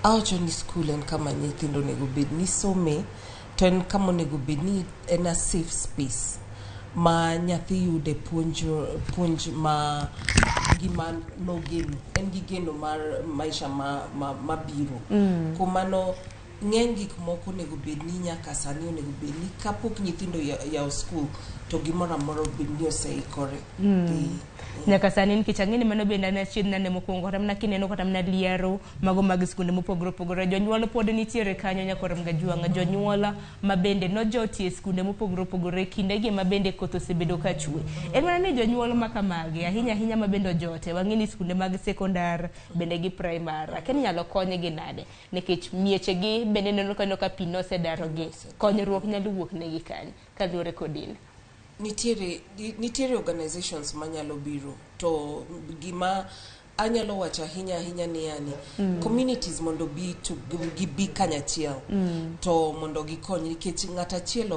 awacho ni skul en kama nyithindo onego bedni some, to en kama onego bedni en a safe space ma nyathi yude puonj ma gima nogeno, en gi geno mar maisha mabiro. Kumano ng'eny gik moko onego bedni nyaka sani onego bedni kapok nyithindo yaw skul to gimoro amora bedni oseikore. Nyaka sani nikech ang'eni mano bende ne chien nane mokwongo kata mana kineno kata mana liero mago mag skunde mopogore opogore, jonyuol pod nitiere kanyo nyaka rom ga jwang'a, jonyuola ma bende nojotie skunde mopogore opogore kinde gi ma bende koth osebedo ka chwe. En mana ni jonyuol ma kamagi ahinya ahinya ma bende ojote, wang'eni skunde mag sekondar bende gi primar, aken nyalo konygi nade nikech mieche gi bende neno ka pi nosedaro gi, konyruok nyalo wuok negi kanyo kaluwore kodin. Nitiere organizations manyalo biro, to gima anyalo wacho ahinya ni yani communities mondo bi kanyachiel to mondo gikony, nikech ng'at achiel ok